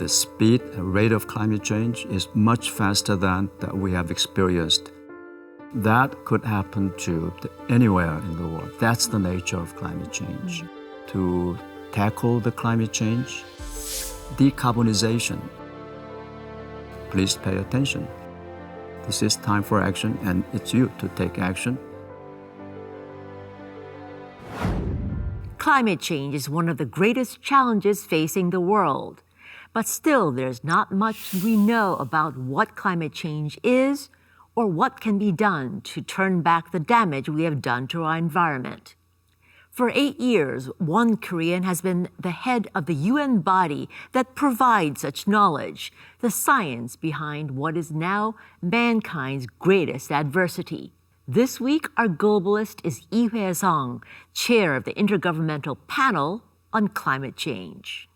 the speed and rate of climate change is much faster than that we have experienced. That could happen to anywhere in the world. That's the nature of climate change. To tackle the climate change, decarbonization, please pay attention. This is time for action, and it's you to take action. Climate change is one of the greatest challenges facing the world. But still, there's not much we know about what climate change is or what can be done to turn back the damage we have done to our environment. For 8 years, one Korean has been the head of the UN body that provides such knowledge, the science behind what is now mankind's greatest adversity. This week, our globalist is Lee Hoesung, chair of the Intergovernmental Panel on Climate Change.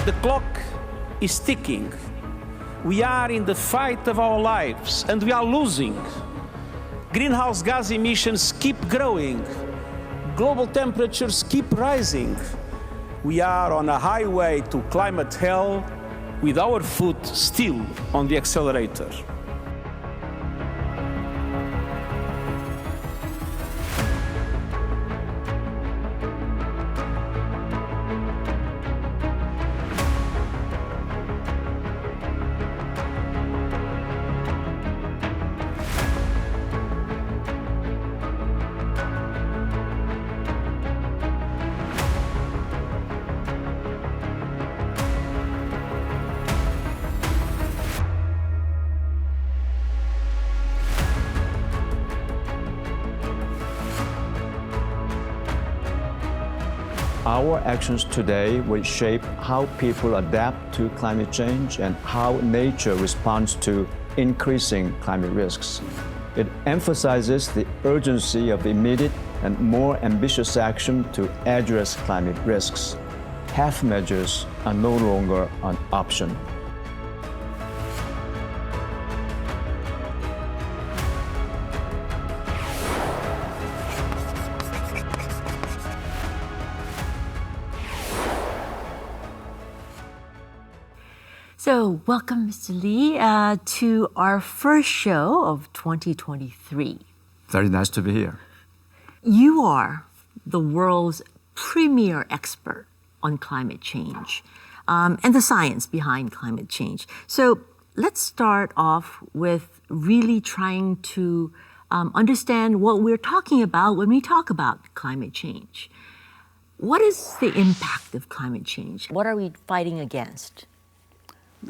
The clock is ticking. We are in the fight of our lives, and we are losing. Greenhouse gas emissions keep growing. Global temperatures keep rising. We are on a highway to climate hell with our foot still on the accelerator. Our actions today will shape how people adapt to climate change and how nature responds to increasing climate risks. It emphasizes the urgency of immediate and more ambitious action to address climate risks. Half measures are no longer an option. So, welcome, Mr. Lee, to our first show of 2023. Very nice to be here. You are the world's premier expert on climate change and the science behind climate change. So, let's start off with really trying to understand what we're talking about when we talk about climate change. What is the impact of climate change? What are we fighting against?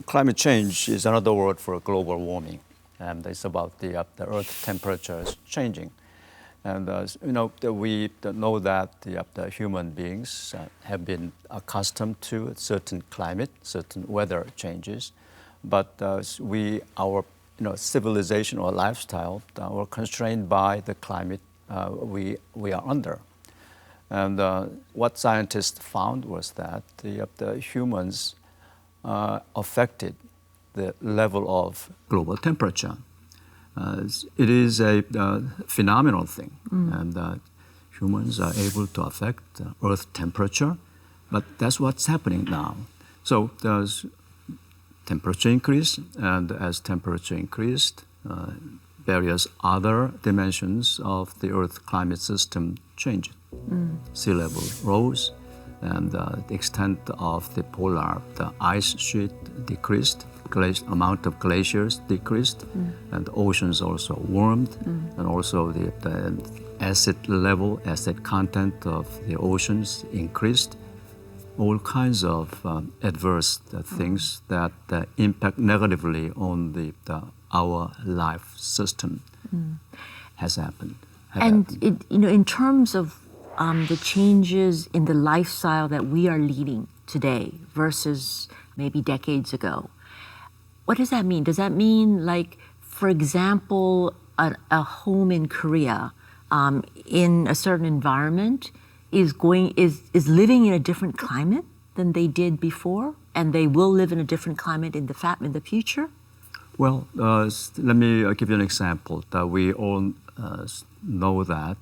Climate change is another word for global warming, and it's about the Earth temperature is changing. And we know that the human beings have been accustomed to certain climate, certain weather changes, but our civilization or lifestyle were constrained by the climate we are under. And what scientists found was that the humans affected the level of global temperature. It is a phenomenal thing, and humans are able to affect Earth temperature, but that's what's happening now. So there's temperature increase, and as temperature increased, various other dimensions of the Earth climate system changed. Sea level rose, and the extent of the ice sheet decreased, amount of glaciers decreased, and the oceans also warmed, and also the acid content of the oceans increased. All kinds of adverse things that impact negatively on our life system has happened. In terms of the changes in the lifestyle that we are leading today versus maybe decades ago, what does that mean? Does that mean, like, for example, a home in Korea in a certain environment is living in a different climate than they did before, and they will live in a different climate in the future? Well, let me give you an example. We all know that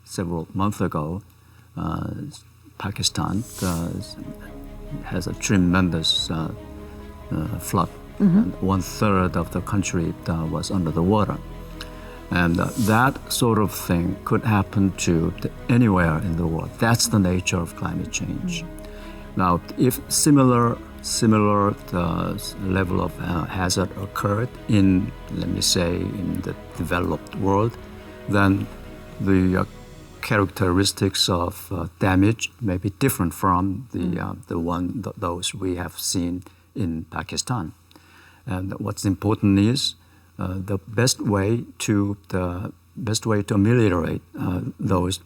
several months ago, Pakistan has a tremendous flood. And 1/3 of the country was under the water. And that sort of thing could happen to anywhere in the world. That's the nature of climate change. Now, if similar level of hazard occurred in, let me say, in the developed world, then the characteristics of damage may be different from those we have seen in Pakistan. And what's important is the best way to ameliorate those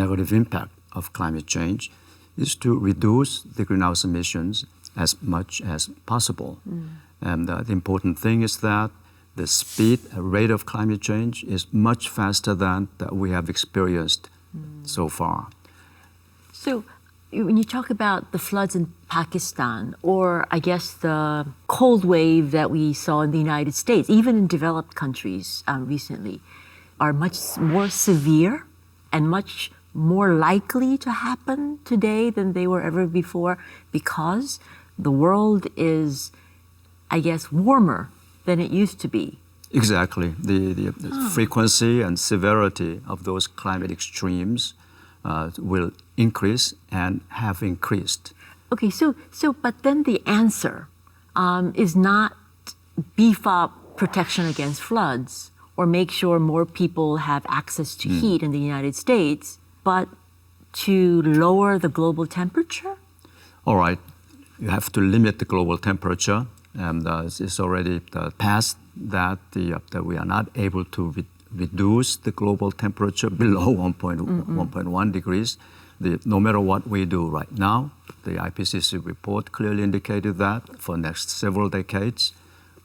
negative impact of climate change is to reduce the greenhouse emissions as much as possible. And the important thing is that the rate of climate change is much faster than that we have experienced so far. So when you talk about the floods in Pakistan, or I guess the cold wave that we saw in the United States, even in developed countries recently, are much more severe and much more likely to happen today than they were ever before, because the world is, I guess, warmer than it used to be. Exactly. The frequency and severity of those climate extremes will increase and have increased. Okay, so but then the answer is not beef up protection against floods or make sure more people have access to heat in the United States, but to lower the global temperature? All right. You have to limit the global temperature, and it's already past that we are not able to reduce the global temperature below 1.1 degrees. No matter what we do right now, the IPCC report clearly indicated that for the next several decades,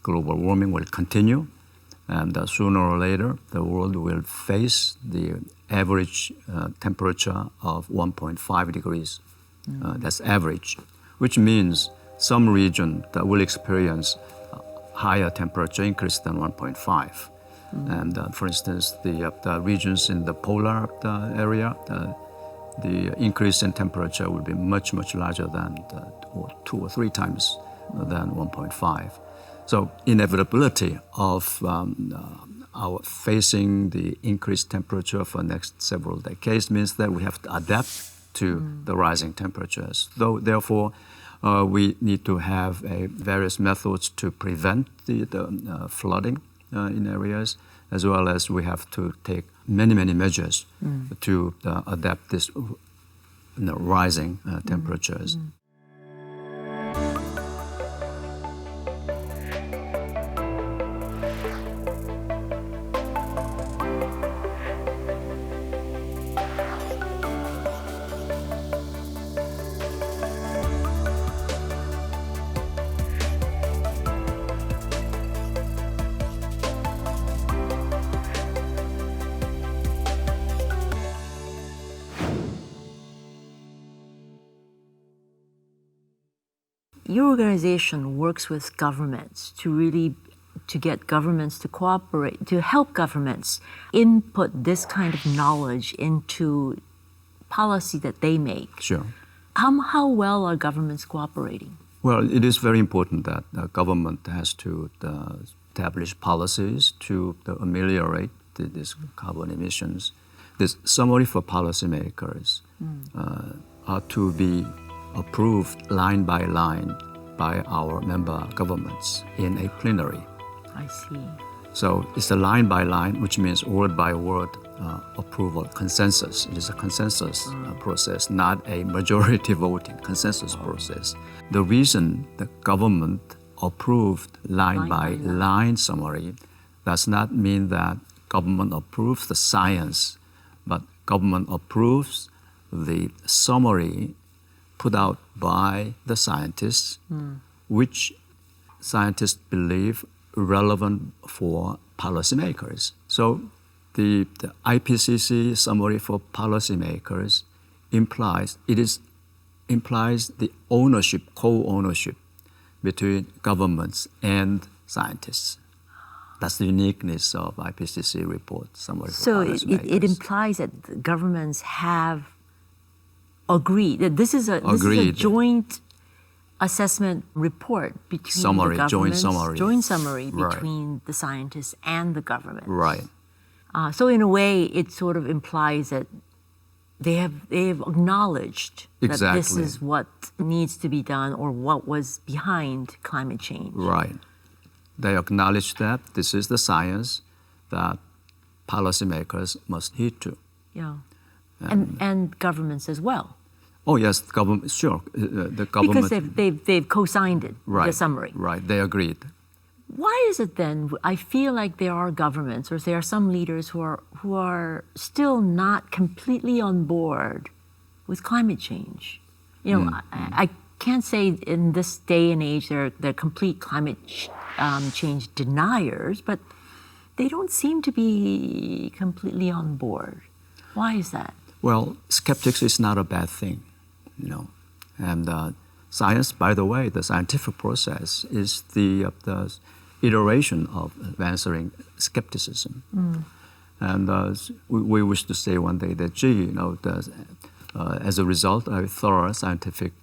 global warming will continue, and sooner or later, the world will face the average temperature of 1.5 degrees. That's average, which means some region that will experience higher temperature increase than 1.5. And for instance, the regions in the polar area, the increase in temperature will be much, much larger than 2 or 3 times than 1.5. So inevitability of our facing the increased temperature for the next several decades means that we have to adapt to the rising temperatures. Therefore, we need to have various methods to prevent the flooding in areas, as well as we have to take many measures to adapt this rising temperatures. Your organization works with governments to get governments to cooperate, to help governments input this kind of knowledge into policy that they make. Sure. How well are governments cooperating? Well, it is very important that the government has to establish policies to ameliorate these carbon emissions. This summary for policymakers are to be approved line by line by our member governments in a plenary. I see. So it's a line by line, which means word by word approval, consensus. It is a consensus process, not a majority voting consensus process. The reason the government approved line by line summary does not mean that government approves the science, but government approves the summary put out by the scientists, which scientists believe relevant for policymakers. So the IPCC summary for policymakers implies the ownership, co-ownership between governments and scientists. That's the uniqueness of IPCC report summary for policymakers. So it implies that the governments have agreed that this is a joint assessment report between the governments, joint summary between the scientists and the government. Right. So in a way, it sort of implies that they have acknowledged that this is what needs to be done or what was behind climate change. Right. They acknowledge that this is the science that policymakers must heed to. Yeah. And governments as well. Oh yes, government. Sure, the government. Because they've co-signed it, the summary. Right, they agreed. Why is it then? I feel like there are governments, or there are some leaders who are still not completely on board with climate change. You know, I can't say in this day and age they're complete climate change deniers, but they don't seem to be completely on board. Why is that? Well, skeptics is not a bad thing, you know, and science, by the way, the scientific process is the iteration of answering skepticism. And we wish to say one day that, gee, you know, as a result of a thorough scientific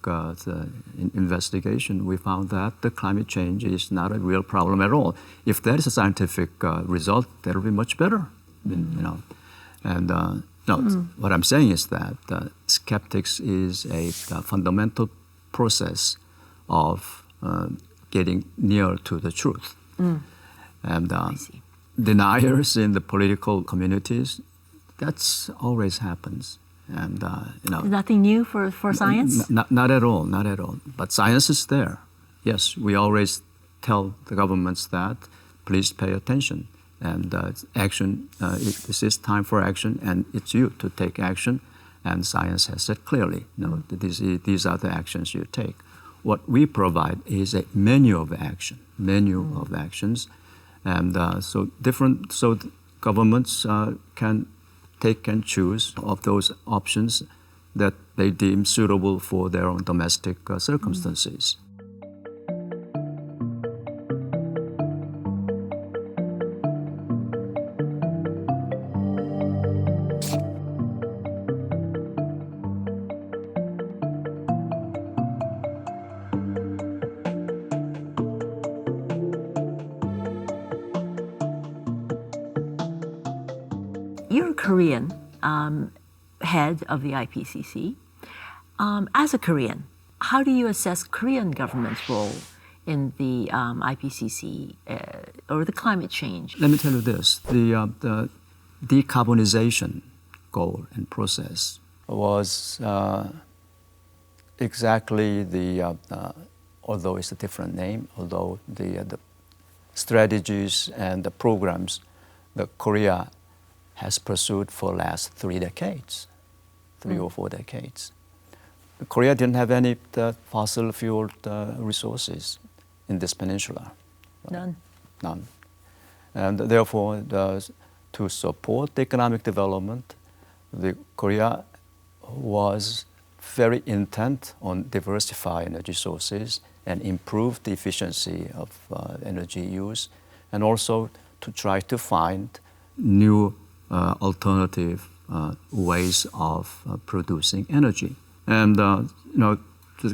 investigation, we found that the climate change is not a real problem at all. If that is a scientific result, that will be much better, you know. And what I'm saying is that skeptics is a fundamental process of getting near to the truth. And deniers in the political communities, that's always happens. And you know, nothing new for science? Not at all, not at all. But science is there. Yes, we always tell the governments that, please pay attention. And action, this is time for action, and it's you to take action. And science has said clearly, you know, that these are the actions you take. What we provide is a menu of actions, and so governments can take and choose of those options that they deem suitable for their own domestic circumstances. You're a Korean head of the IPCC. As a Korean, how do you assess Korean government's role in the IPCC or the climate change? Let me tell you this: the decarbonization goal and process was exactly although it's a different name, although the strategies and the programs that Korea has pursued for the last 3 decades, 3 or 4 decades. Korea didn't have any fossil fuel resources in this peninsula. None. None. And therefore, to support the economic development, Korea was very intent on diversifying energy sources and improve the efficiency of energy use, and also to try to find new alternative ways of producing energy. And you know,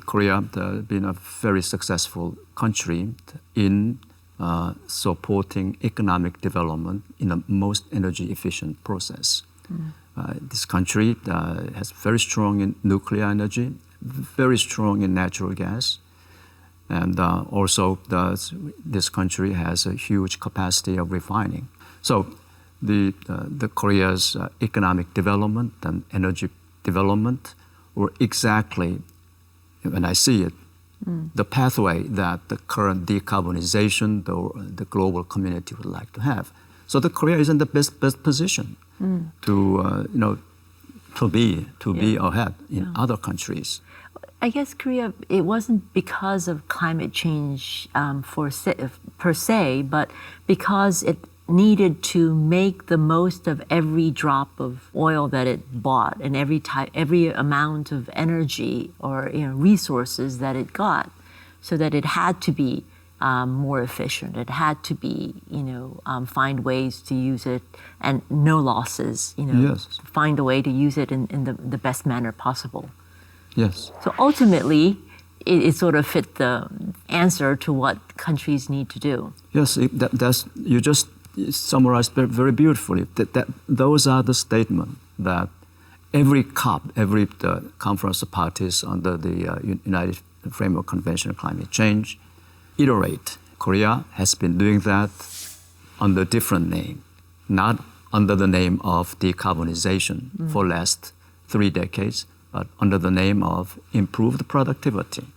Korea has been a very successful country in supporting economic development in the most energy efficient process. This country has very strong in nuclear energy, very strong in natural gas, and also this country has a huge capacity of refining. So the Korea's economic development and energy development were exactly, when I see it, the pathway that the current decarbonization, the global community would like to have. So the Korea is in the best position to you know, to be ahead in other countries. I guess Korea, it wasn't because of climate change per se, but because it needed to make the most of every drop of oil that it bought and every amount of energy or resources that it got, so that it had to be more efficient. It had to be, find ways to use it and no losses. Yes. Find a way to use it in the best manner possible. Yes. So ultimately, it sort of fit the answer to what countries need to do. Yes, that's you just summarized very beautifully. Those are the statements that every COP, every conference of parties under the United Framework Convention on Climate Change iterate. Korea has been doing that under a different name, not under the name of decarbonization for last 3 decades, but under the name of improved productivity.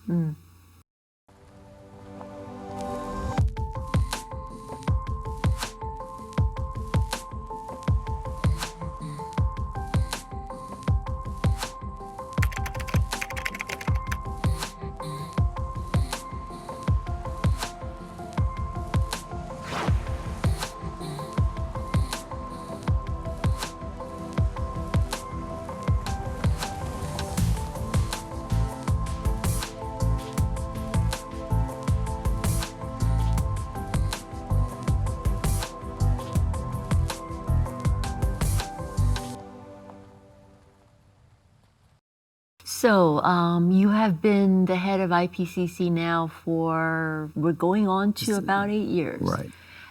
So you have been the head of IPCC now we're going on to about 8 years. Right.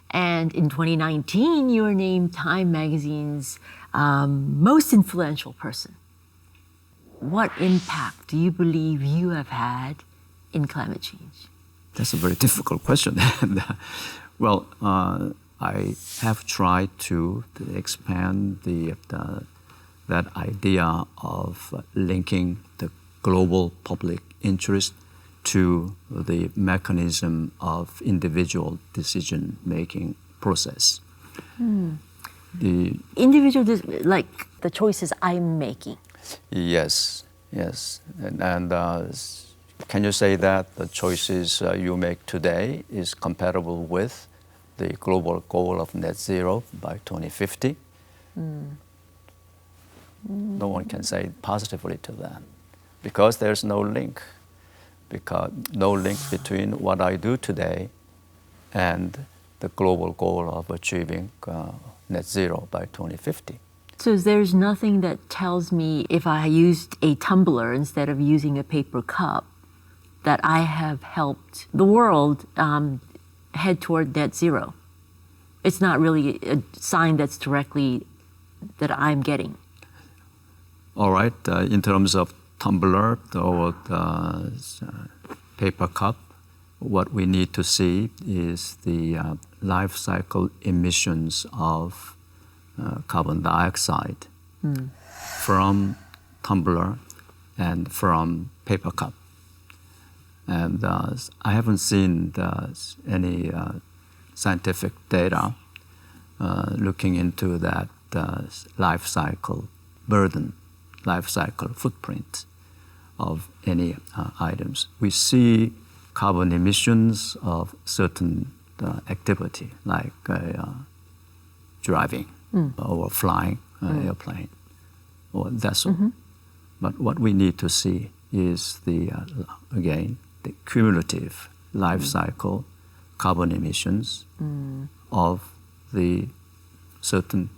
And in 2019, you were named Time Magazine's most influential person. What impact do you believe you have had in climate change? That's a very difficult question. Well, I have tried to expand that idea of linking the global public interest to the mechanism of individual decision-making process. The individual, like the choices I'm making. Yes. And can you say that the choices you make today is compatible with the global goal of net zero by 2050? No one can say positively to that because there's no link. No link between what I do today and the global goal of achieving net zero by 2050. So there's nothing that tells me if I used a tumbler instead of using a paper cup that I have helped the world head toward net zero. It's not really a sign that's directly that I'm getting. All right, in terms of tumbler or the paper cup, what we need to see is the life cycle emissions of carbon dioxide from tumbler and from paper cup. And I haven't seen any scientific data looking into that life cycle burden, life cycle footprint of any items. We see carbon emissions of certain activity like driving or flying airplane or vessel. But what we need to see is again, the cumulative life cycle carbon emissions of the certain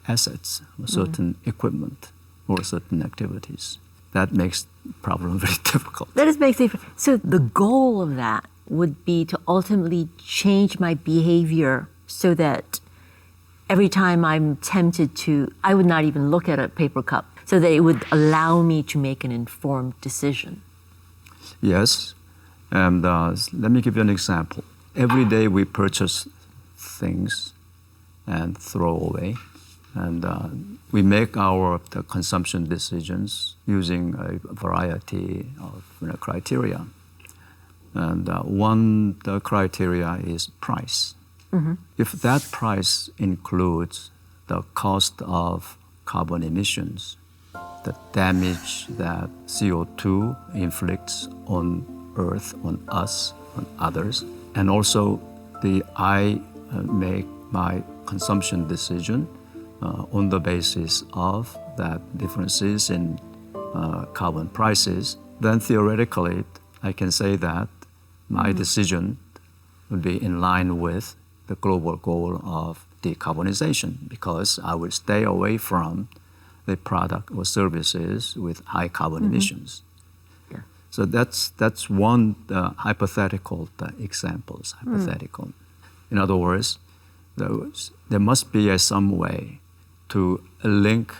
assets, or certain equipment, or certain activities. That makes the problem very difficult. That makes it. So the goal of that would be to ultimately change my behavior so that every time I'm tempted to, I would not even look at a paper cup, so that it would allow me to make an informed decision. Yes, and let me give you an example. Every day we purchase things and throw away, and we make our consumption decisions using a variety of criteria. And one criteria is price. If that price includes the cost of carbon emissions, the damage that CO2 inflicts on Earth, on us, on others, and also I make my consumption decision on the basis of that differences in carbon prices, then theoretically I can say that my decision would be in line with the global goal of decarbonization, because I will stay away from the product or services with high carbon emissions. Yeah. So that's one hypothetical examples. Hypothetical. In other words, there must be some way to link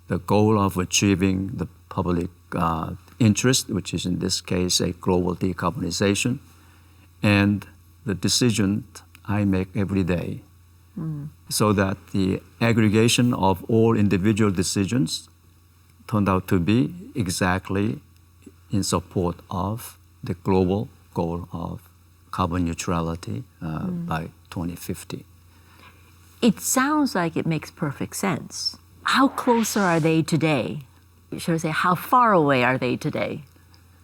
the goal of achieving the public interest, which is in this case a global decarbonization, and the decision I make every day, so that the aggregation of all individual decisions turned out to be exactly in support of the global goal of carbon neutrality by 2050. It sounds like it makes perfect sense. How closer are they today? Should I say, how far away are they today?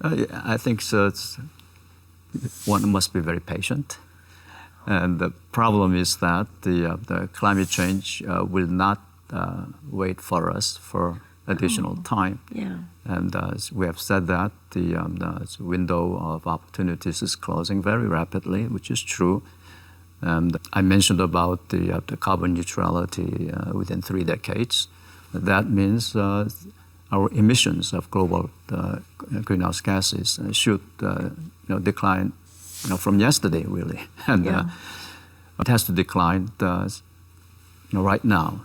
I think so. One must be very patient. And the problem is that the climate change will not wait for us for additional time. Yeah. And we have said that the window of opportunities is closing very rapidly, which is true. And I mentioned about the carbon neutrality within 3 decades. That means our emissions of global greenhouse gases should decline from yesterday, really. And it has to decline right now.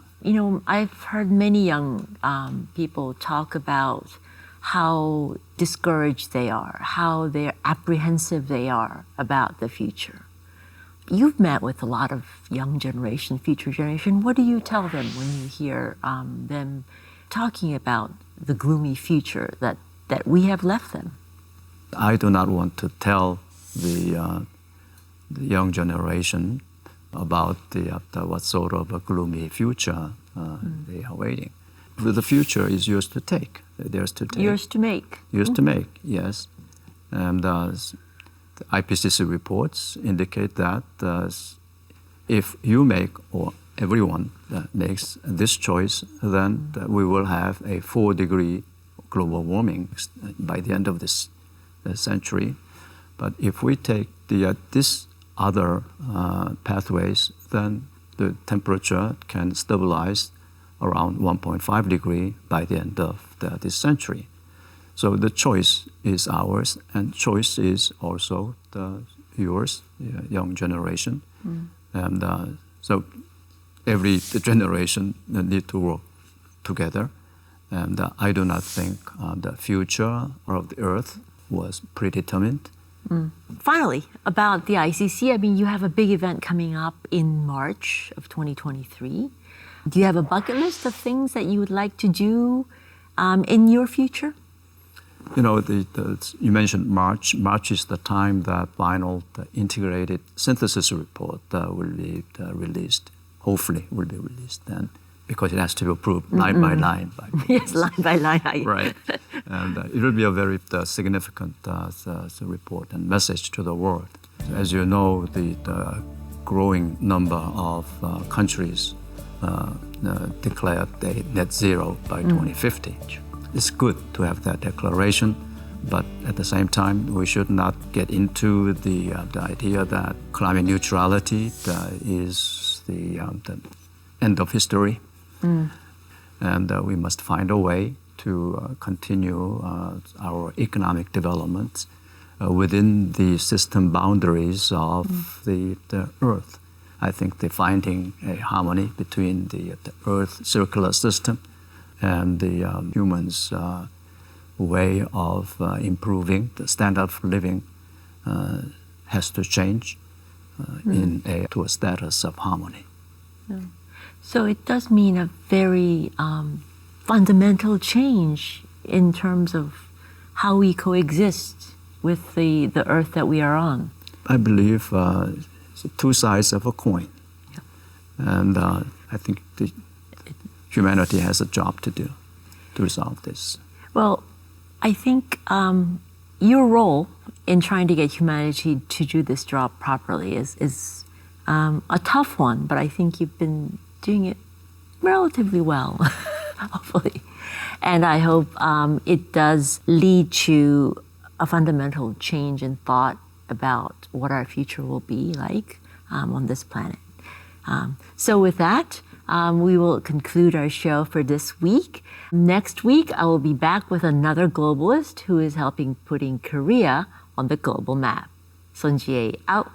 I've heard many young people talk about how discouraged they are, how they're apprehensive they are about the future. You've met with a lot of young generation, future generation. What do you tell them when you hear them talking about the gloomy future that we have left them? I do not want to tell the young generation about what sort of a gloomy future they are waiting. The future is yours to take. Theirs to take. Yours to make. Yours to make, yes. And the IPCC reports indicate that if you make, or everyone makes this choice, then we will have a 4-degree global warming by the end of this century. But if we take this other pathways, then the temperature can stabilize around 1.5 degree by the end of this century. So the choice is ours, and choice is also yours, young generation. And so every generation need to work together. And I do not think the future of the Earth was predetermined. Finally, about the ICC, you have a big event coming up in March of 2023. Do you have a bucket list of things that you would like to do in your future? You mentioned March. March is the time that final integrated synthesis report will be released. Hopefully will be released then, because it has to be approved line by line. Yes, line by line. Right. And it will be a very significant report and message to the world. As you know, the growing number of countries declared a net zero by 2050. It's good to have that declaration, but at the same time, we should not get into the idea that climate neutrality is the end of history. And we must find a way to continue our economic development within the system boundaries of the Earth. I think finding a harmony between the Earth circular system and the humans' way of improving the standard of living has to change to a status of harmony. Yeah. So it does mean a very fundamental change in terms of how we coexist with the Earth that we are on. I believe it's 2 sides of a coin. Yeah. And I think humanity has a job to do to resolve this. Well, I think your role in trying to get humanity to do this job properly is a tough one, but I think you've been doing it relatively well, hopefully. And I hope it does lead to a fundamental change in thought about what our future will be like on this planet. So with that, we will conclude our show for this week. Next week, I will be back with another globalist who is helping putting Korea on the global map. Sun Jie out.